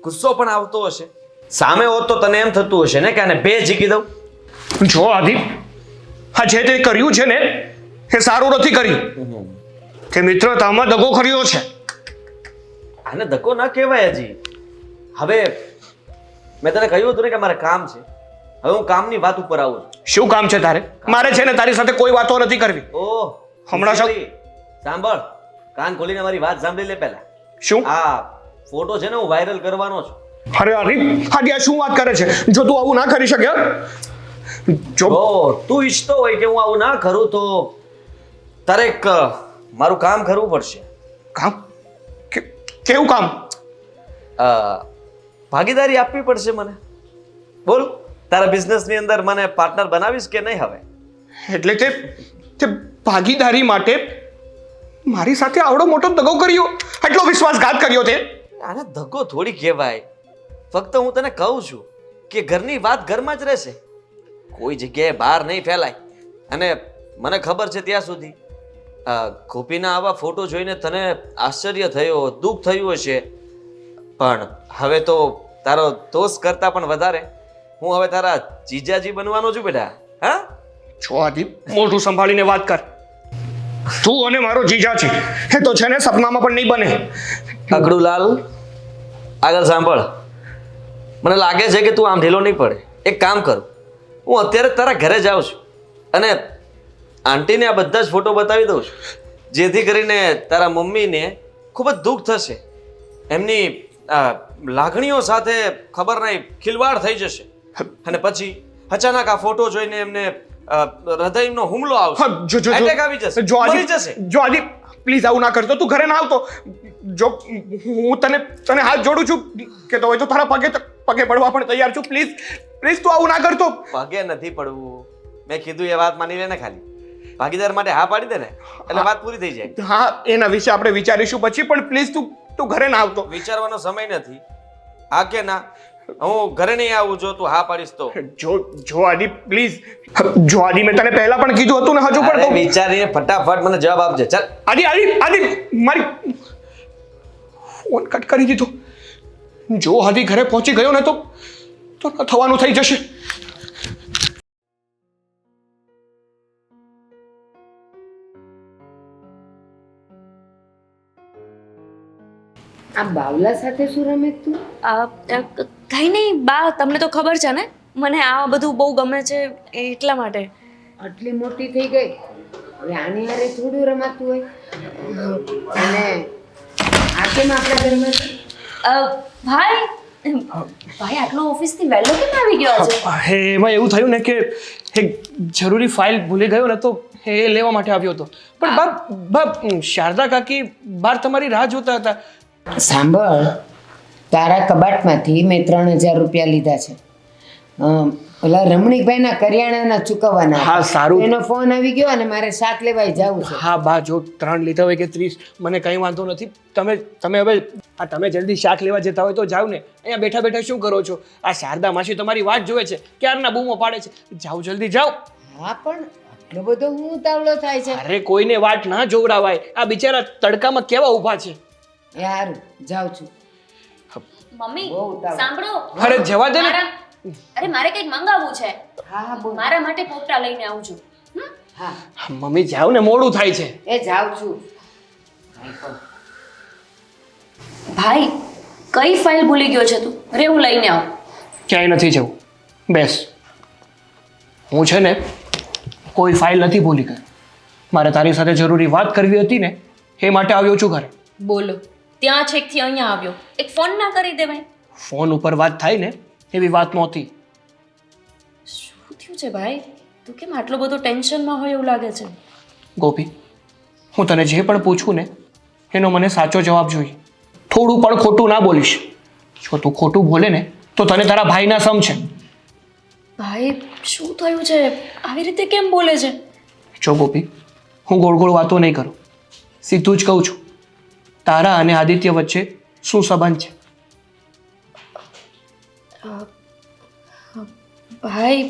[SPEAKER 1] ગુસ્સો પણ આવતો હશે. સામે હોત તો તને એમ થતું હશે ને કે આને બે ઝીકી દઉં.
[SPEAKER 2] જો આદિ, આ જે તે કર્યું છે ને એ સારું નથી કર્યું. તે મિત્રતામાં દગો કર્યો છે.
[SPEAKER 1] આને ધક્કો ના કહેવાય હજી. હવે મેં તને કહ્યું હતું ને કે મારે કામ છે. હવે હું કામની વાત ઉપર આવું છું.
[SPEAKER 2] શું કામ છે તારે? મારે છે ને તારી સાથે કોઈ વાતો નથી કરવી.
[SPEAKER 1] ઓહ,
[SPEAKER 2] હમણાં
[SPEAKER 1] સાંભળ, કાન ખોલીને મારી વાત સાંભળી લે પહેલા.
[SPEAKER 2] શું?
[SPEAKER 1] આ ફોટો છે ને હું વાયરલ કરવાનો છું.
[SPEAKER 2] અરે આદિ, આદિ આ શું વાત કરે છે? જો તું આવું ના કરી શકે, જો
[SPEAKER 1] તું ઈચ્છતો હોય કે હું આવું ના કરું તો તારે એક મારું કામ કરવું પડશે.
[SPEAKER 2] કામ? કેવું કામ?
[SPEAKER 1] ભાગીદારી આપવી પડશે મને. બોલ, તારા બિઝનેસની અંદર મને પાર્ટનર બનાવીશ કે નહીં? હવે
[SPEAKER 2] એટલે તે ભાગીદારી માટે મારી સાથે આવડો મોટો દગો કર્યો, આટલો વિશ્વાસઘાત કર્યો તે?
[SPEAKER 1] આને ધક્કો થોડી કહેવાય. ફક્ત હું તને કહું છું કે ઘરની વાત ઘરમાં જ રહેશે, કોઈ જગ્યાએ બહાર નહીં ફેલાય. અને મને ખબર છે ત્યાં સુધી ગોપીના આવા ફોટો જોઈને તને આશ્ચર્ય થયો, દુઃખ થયું હશે, પણ હવે તો તારો દોસ્ત કરતાં પણ વધારે હું હવે તારા જીજાજી બનવાનો છું બેટા. હા,
[SPEAKER 2] જો આદિ, મોઢું સંભાળીને વાત કર. તું અને મારો જીજા છે એ તો છે ને સપનામાં પણ નહીં બને.
[SPEAKER 1] અકડુલાલ, આગળ સાંભળ. મને લાગે છે કે તું આમ ઢીલો નહીં પડે. એક કામ કરું, હું અત્યારે તારા ઘરે જાઉં છું અને આંટીને આ બધા જ ફોટો બતાવી દઉં છું, જેથી કરીને તારા મમ્મીને ખૂબ જ દુઃખ થશે. એમની લાગણીઓ સાથે ખબર નહીં ખિલવાડ થઈ જશે અને પછી અચાનક આ ફોટો જોઈને એમને હૃદયનો હુમલો આવશે, એટેક આવી જશે, મરી જશે.
[SPEAKER 2] જો આદિ, પ્લીઝ આવું ના કરતો. તું ઘરે ના આવતો. જો હું તને હાથ જોડું છું કે તો હોય તો તારા પગે પડવા પણ તૈયાર છું. પ્લીઝ પ્લીઝ તું આવું ના કરતો.
[SPEAKER 1] પગે નથી પડવું. મેં કીધું એ વાત માની લે ને. ખાલી ભાગીદાર માટે હા પાડી દે ને એટલે વાત પૂરી થઈ જાય.
[SPEAKER 2] હા, એના વિશે આપણે વિચારીશું પછી, પણ પ્લીઝ તું ઘરે ના આવતો.
[SPEAKER 1] વિચારવાનો સમય નથી. હા કે ના? હું ઘરે નહીં આવું જો તું હા પાડીશ તો.
[SPEAKER 2] જો આદિ, પ્લીઝ. જો આદિ, મેં તને પહેલા પણ કીધું હતું ને, હજુ પણ કહું.
[SPEAKER 1] વિચારીને ફટાફટ મને જવાબ આપજે. ચાલ.
[SPEAKER 2] આદિ, મારી ફોન કટ કરી દીધો. જો આદિ ઘરે પહોંચી ગયો ને તો થવાનું થઈ જશે.
[SPEAKER 3] આ બાવલા સાથે શું રમે તું?
[SPEAKER 4] કંઈ નહીં બા, તમને તો ખબર છે ને મને આ બધું બહુ ગમે છે એટલા માટે.
[SPEAKER 3] આટલી મોટી થઈ ગઈ, હવે આની હારે થોડું રમાતું હોય. અને આ કેમ આપણા ઘરમાં છે?
[SPEAKER 4] ભાઈ આટલો ઓફિસથી વહેલો કેમ આવી ગયો છે?
[SPEAKER 2] એમાં એવું થયું ને કે એક જરૂરી ફાઇલ ભૂલી ગયો ને તો એ લેવા માટે આવ્યો હતો. પણ બાપ શારદા કાકી બહાર તમારી રાહ જોતા હતા.
[SPEAKER 3] સાંભળ, તારા કબાટમાંથી મેં 3000 રૂપિયા લીધા છે. ઓલા રમણીકભાઈના કરિયાણાના ચૂકવવાના.
[SPEAKER 2] હા, સારું.
[SPEAKER 3] એનો ફોન આવી ગયો અને મારે શાક લેવાય જવું છે.
[SPEAKER 2] હા બા, જો 3 લીધા હોય કે 30 મને કંઈ વાંધો નથી. તમે હવે તમે જલ્દી શાક લેવા જતા હોય તો જાવ ને. અહીંયા બેઠા બેઠા શું કરો છો? આ શારદા માસી તમારી વાત જોવે છે, ક્યારના બૂમો પાડે છે. જાઓ, જલ્દી જાઓ.
[SPEAKER 3] હા, પણ આટલો બધો હું ઉતાવળો થાય છે?
[SPEAKER 2] અરે કોઈને વાત ના જોવડાવાય. આ બિચારા તડકામાં કેવા ઊભા છે.
[SPEAKER 3] યાર, જાઉં છું.
[SPEAKER 4] મમ્મી
[SPEAKER 3] બહુ ઉતાવળ.
[SPEAKER 4] સાંભળો.
[SPEAKER 2] અરે જવા દે ને.
[SPEAKER 4] અરે મારે કંઈક મંગાવવું છે.
[SPEAKER 3] હા, બોલ.
[SPEAKER 4] મારા માટે પોપટા લઈને આવું છું.
[SPEAKER 3] હા,
[SPEAKER 2] મમ્મી જાવ ને, મોડું થાય છે.
[SPEAKER 3] એ જાઉં છું.
[SPEAKER 4] ભાઈ કઈ ફાઇલ ભૂલી ગયો છે તું? અરે હું લઈને આવું.
[SPEAKER 2] ક્યાંય નથી જવું. બેસ. હું છે ને કોઈ ફાઇલ નથી ભૂલી ગયો. મારે તારી સાથે જરૂરી વાત કરવી હતી ને, એ માટે આવ્યો છું ઘરે.
[SPEAKER 4] બોલો, ત્યાં છેકથી અહીંયા આવ્યો, એક ફોન ના કરી દેવાય?
[SPEAKER 2] ફોન ઉપર વાત થાય ને એવી વાત નહોતી.
[SPEAKER 4] શું થયું છે ભાઈ? તું કેમ આટલો બધો ટેન્શનમાં હોય એવું લાગે છે?
[SPEAKER 2] ગોપી, હું તને જે પણ પૂછું ને એનો મને સાચો જવાબ જોઈએ. થોડું પણ ખોટું ના બોલીશ. જો તું ખોટું બોલે ને તો તને તારા ભાઈના સમ છે.
[SPEAKER 4] ભાઈ શું થયું છે? આવી રીતે કેમ બોલે છે?
[SPEAKER 2] જો ગોપી, હું ગોળ ગોળ વાતો નહીં કરું. સીધું જ કહું છું, તારા અને આદિત્ય વચ્ચે શું સંબંધ છે?
[SPEAKER 4] ભાઈ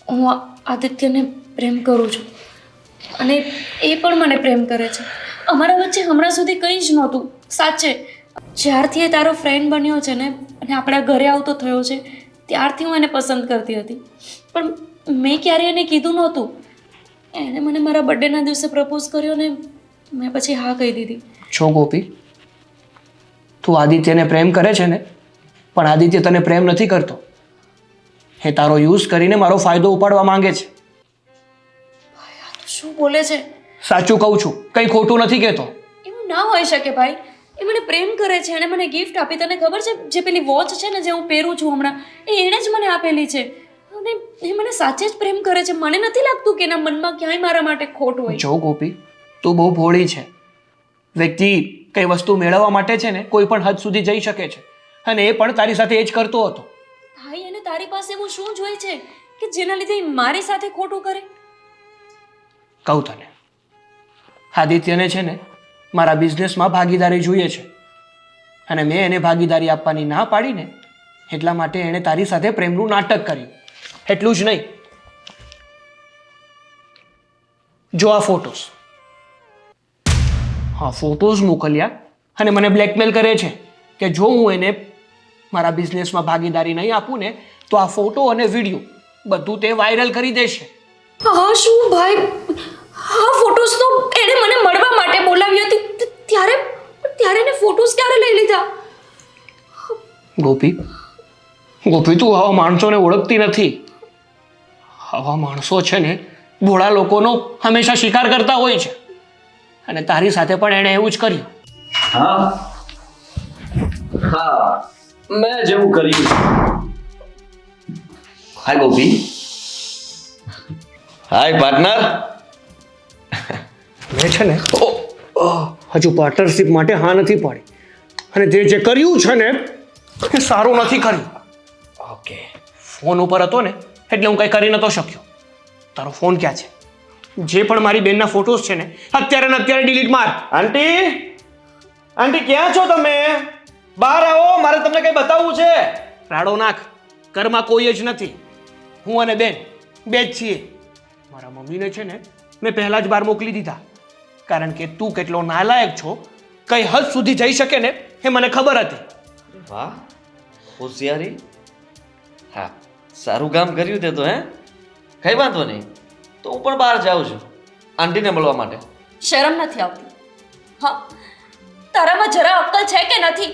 [SPEAKER 4] હું આદિત્યને પ્રેમ કરું છું અને એ પણ મને પ્રેમ કરે છે. અમારા વચ્ચે હમણાં સુધી કંઈ જ નહોતું. સાચે જ્યારથી એ તારો ફ્રેન્ડ બન્યો છે ને અને આપણા ઘરે આવતો થયો છે ત્યારથી હું એને પસંદ કરતી હતી, પણ મેં ક્યારેય એને કીધું નહોતું. એણે મને મારા બર્થડેના દિવસે પ્રપોઝ કર્યો ને મેં પછી હા કહી દીધી.
[SPEAKER 2] છો ગોપી, તું આદિત્યને પ્રેમ કરે છે ને, પણ આદિત્ય તને પ્રેમ નથી કરતો. એ તારો યુઝ કરીને મારો ફાયદો ઉપાડવા માંગે છે.
[SPEAKER 4] શું બોલે છે?
[SPEAKER 2] સાચું કહું છું, કંઈ ખોટું નથી કહેતો.
[SPEAKER 4] એવું ના હોઈ શકે ભાઈ. એ મને પ્રેમ કરે છે. એણે મને ગિફ્ટ આપી. તને ખબર છે જે પેલી વોચ છે ને જે હું પહેરું છું હમણાં, એ એણે જ મને આપેલી છે. અને એ મને સાચે જ પ્રેમ કરે છે. મને નથી લાગતું કે એના મનમાં ક્યાંય મારા માટે ખોટ હોય.
[SPEAKER 2] જો ગોપી, તું બહુ ભોળી છે. વ્યક્તિ કઈ વસ્તુ મેળવવા માટે છે ને કોઈ પણ હદ સુધી જઈ શકે છે, અને એ પણ તારી સાથે એ જ કરતો હતો.
[SPEAKER 4] ભાઈ એને તારી પાસે એવું શું જોઈ છે કે જેના લીધે એ મારી સાથે ખોટું કરે?
[SPEAKER 2] કહું તને, આદિત્યને છે ને મારા બિઝનેસમાં ભાગીદારી જોઈએ છે, અને મેં એને ભાગીદારી આપવાની ના પાડીને એટલા માટે એણે તારી સાથે પ્રેમનું નાટક કર્યું. એટલું જ નહીં, જો આ ફોટોસ મોકલ્યા અને મને બ્લેકમેલ કરે છે કે જો હું એને મારા બિઝનેસમાં ભાગીદારી નહીં આપું ને તો આ ફોટો અને વિડીયો બધું તે વાયરલ કરી દેશે.
[SPEAKER 4] હા શું ભાઈ, હા ફોટોસ તો એણે મને મળવા માટે બોલાવી હતી ત્યારે એને ફોટોસ ક્યારે લઈ લીધા?
[SPEAKER 2] ગોપી, તું આવા માણસોને ઓળખતી નથી. આવા માણસો છે ને ભોળા લોકોનો હંમેશા શિકાર કરતા હોય છે, અને તારી સાથે પણ એણે એવું જ કર્યું.
[SPEAKER 1] હા, મેં જેવું કર્યું. હાય ગોપી. હાય પાર્ટનર.
[SPEAKER 2] મેં છે ને હજુ પાર્ટનરશિપ માટે હા નથી પાડી, અને તે જે કર્યું છે ને એ સારું નથી કર્યું.
[SPEAKER 1] ઓકે.
[SPEAKER 2] ફોન ઉપર હતો ને એટલે હું કંઈ કરી નતો શક્યો. તારો ફોન ક્યાં છે? જે પણ મારી બેનના ફોટોસ છે ને અત્યારે ને અત્યારે ડિલીટ માર.
[SPEAKER 1] આંટી ક્યાં છો તમે? બહાર આવો, મારે તમને કંઈ બતાવવું છે.
[SPEAKER 2] રાડો નાખ, ઘરમાં કોઈ જ નથી. હું અને બેન બે જ છીએ. મારા મમ્મીને છે ને મેં પહેલાં જ બહાર મોકલી દીધા, કારણ કે તું કેટલો નાલાયક છો, કઈ હદ સુધી જઈ શકે ને એ મને ખબર હતી.
[SPEAKER 1] વાહ, હોશિયારી. હા, સારું કામ કર્યું તે તો. કઈ વાંધો નહીં, તો હું પણ બહાર જાઉં છું આંટીને મળવા માટે.
[SPEAKER 4] શરમ નથી આવતી? હા, તારામાં જરા અક્કલ છે કે નથી?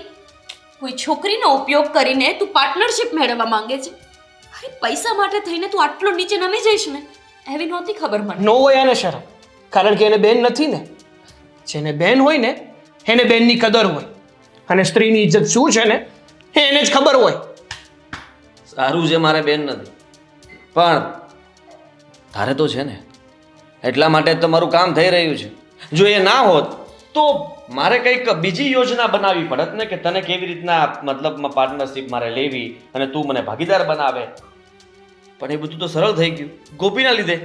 [SPEAKER 4] કોઈ છોકરીનો ઉપયોગ કરીને તું પાર્ટનરશિપ મેળવવા માંગે છે. અરે પૈસા માટે થઈને તું આટલો નીચે નમી જઈશ ને, એવી નહોતી ખબર મને.
[SPEAKER 2] નો હોય એને શરમ, કારણ કે એને બેન નથી ને. જેને બેન હોય ને એને બેનની કદર હોય, અને સ્ત્રીની ઇજ્જત શું છે ને એને જ ખબર હોય.
[SPEAKER 1] સારું છે મારે બેન નથી, પણ તારે તો છે ને, એટલા માટે જ તમારું કામ થઈ રહ્યું છે. જો એ ના હોત તો મારે કંઈક બીજી યોજના બનાવવી પડત ને, કે તને કેવી રીતના મતલબમાં પાર્ટનરશિપ મારે લેવી અને તું મને ભાગીદાર બનાવે. પણ એ બધું તો સરળ થઈ ગયું ગોપીના લીધે.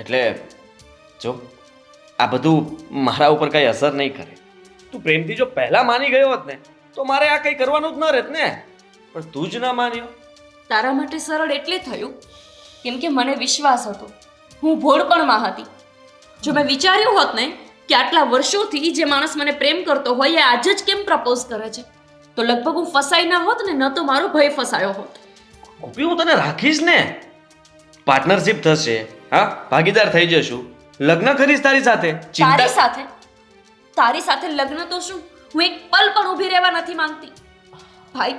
[SPEAKER 1] એટલે જો આ બધું મારા ઉપર કંઈ અસર નહીં કરે. તું પ્રેમથી જો પહેલા માની ગયો હોત ને તો મારે આ કંઈ કરવાનું જ ન રહેત ને, પણ તું જ ના માન્યો.
[SPEAKER 4] તારા માટે સરળ એટલે થયું કેમ કે મને વિશ્વાસ હતો. હું ભોળપણમાં હતી. જો મેં વિચાર્યું હોત ને કે આટલા વર્ષોથી જે માણસ મને પ્રેમ કરતો હોય એ આજે જ કેમ પ્રપોઝ કરે છે, તો લગભગ હું ફસાઈ ના હોત ને, ન તો મારો ભય ફસાયો હોત.
[SPEAKER 1] ગોપી, હું તને રાખીશ ને. પાર્ટનરશિપ થશે, હા, ભાગીદાર થઈ જશું, લગ્ન કરીશ તારી સાથે.
[SPEAKER 4] તારી સાથે લગ્ન તો શું, હું એક પલ પણ ઊભી રહેવા નથી માંગતી. ભાઈ,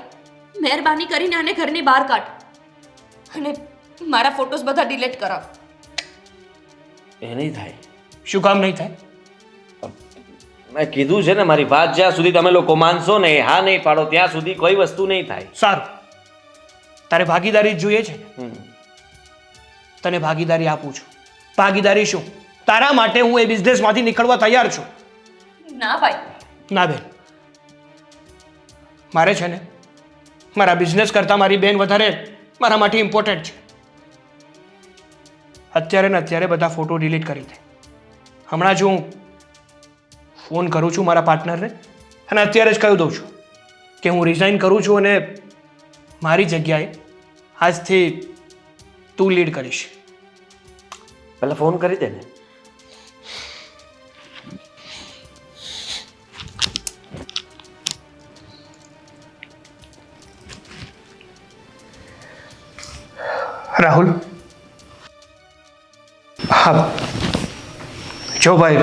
[SPEAKER 4] મહેરબાની કરીને આને ઘરની બહાર કાઢ અને મારા ફોટોસ બધા ડિલીટ કરાવ.
[SPEAKER 1] એ નહીં થાય.
[SPEAKER 2] શું કામ નહીં થાય?
[SPEAKER 1] મેં કીધું છે ને, મારી વાત જ્યાં સુધી તમે લોકો માનશો ને, હા નહીં પાડો ત્યાં સુધી કોઈ વસ્તુ નહીં થાય.
[SPEAKER 2] સારું, તારે ભાગીદારી જ જોઈએ છે. તને ભાગીદારી આપું છું. ભાગીદારી શું? તારા માટે હું એ બિઝનેસમાંથી નીકળવા તૈયાર છું.
[SPEAKER 4] ના ભાઈ.
[SPEAKER 2] ના બેન, મારે છે ને મારા બિઝનેસ કરતાં મારી બેન વધારે મારા માટે ઇમ્પોર્ટન્ટ છે. અત્યારે ને અત્યારે બધા ફોટો ડિલીટ કરી દે. હમણાં જ હું ફોન કરું છું મારા પાર્ટનરને અને અત્યારે જ કહી દઉં છું કે હું રિઝાઇન કરું છું અને મારી જગ્યાએ આજથી તું લીડ કરીશ.
[SPEAKER 1] પહેલા ફોન કરી દે ને.
[SPEAKER 2] રાહુલ, હા જો ભાઈ,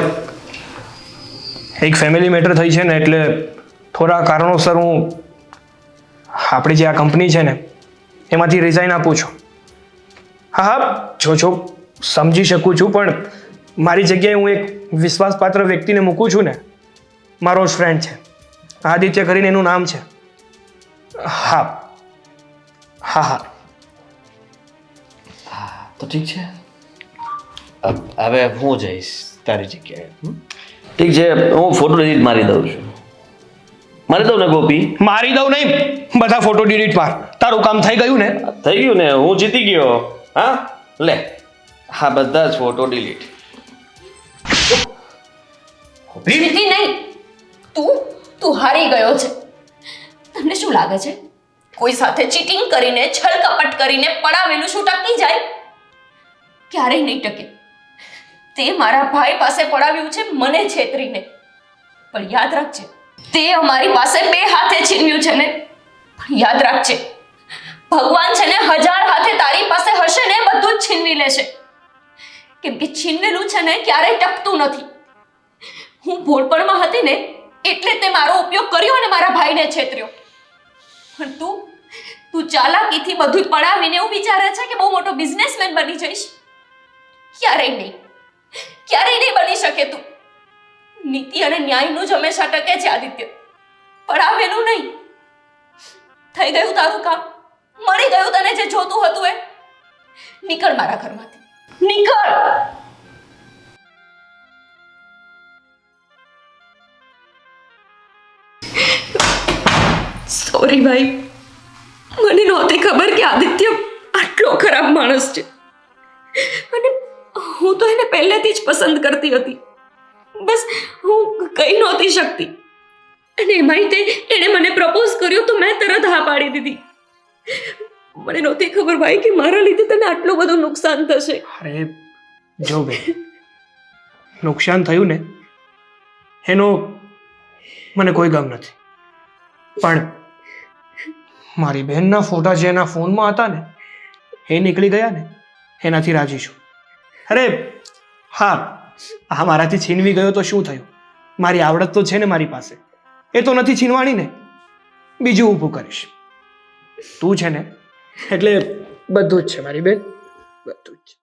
[SPEAKER 2] એક ફેમિલી મેટર થઈ છે ને એટલે થોડા કારણોસર હું આપણી જે આ કંપની છે ને એમાંથી રિઝાઇન આપું છું. હા હા જો સમજી શકું છું, પણ મારી જગ્યાએ હું એક વિશ્વાસપાત્ર વ્યક્તિને મૂકું છું ને. મારો જ ફ્રેન્ડ છે, આદિત્ય કરીને એનું નામ છે. હા હા હા
[SPEAKER 1] તો ઠીક છે, હવે હું જઈશ તારી જગ્યાએ. ઠીક છે, હું ફોટો ડિલીટ મારી દઉં છું. મારી દઉં ને ગોપી?
[SPEAKER 2] મારી દઉં નહીં, બધા ફોટો ડિલીટ માર. તારું કામ થઈ ગયું ને?
[SPEAKER 1] થઈ ગયું ને, હું જીતી ગયો. હા લે, હા બધા જ ફોટો ડિલીટ.
[SPEAKER 4] જીતી નહીં, તું હારી ગયો છે. તમને શું લાગે છે કોઈ સાથે ચીટિંગ કરીને, છલ કપટ કરીને પડાવેલું શું ટકી જાય? ક્યારેય નહીં ટકે. તે મારા ભાઈ પાસે પડાવ્યું છે મને છેતરીને, પણ યાદ રાખજે તે અમારી પાસે 2 હાથે છીનવ્યું છે ને. પણ યાદ રાખજે ભગવાન છે ને 1000 હાથે તારી પાસે હશે ને બધું જ છીનવી લેશે, કેમ કે છીનવેલું છે ને ક્યારેય ટકતું નથી. હું ભોળપણમાં હતી ને એટલે તે મારો ઉપયોગ કર્યો અને મારા ભાઈને છેતર્યો. પણ તું ચાલાકીથી બધું પડાવીને એવું વિચારે છે કે બહુ મોટો બિઝનેસમેન બની જઈશ. ક્યારેય નહીં બની શકે તું. નીતિ અને ન્યાયનું જ હંમેશા ટકે છે આદિત્ય, પડાવેલું નહીં. થઈ ગયું તારું કામ, મળી ગયું તને જે જોતું હતું એ. નીકળ મારા ઘરમાંથી, નીકળ. સોરી ભાઈ, મને નહોતી ખબર કે આદિત્ય આટલો ખરાબ માણસ છે. અને હું તો એને પહેલેથી જ પસંદ કરતી હતી, બસ હું કહી નહોતી શકતી. અને એમાંય એણે મને પ્રપોઝ કર્યો તો મેં તરત હા પાડી દીધી. મને નહોતી ખબર ભાઈ કે મારા લીધે તને આટલું બધું નુકસાન થશે.
[SPEAKER 2] અરે જો ભાઈ, નુકસાન થયું ને એનો મને કોઈ ગમ નથી, પણ મારી બહેનના ફોટા જે એના ફોનમાં હતા ને એ નીકળી ગયા ને એનાથી રાજી છું. અરે હા, આ મારાથી છીનવી ગયો તો શું થયું? મારી આવડત તો છે ને મારી પાસે, એ તો નથી છીનવાની ને. બીજું ઊભું કરીશ. તું છે ને એટલે બધું જ છે મારી બેન, બધું જ છે.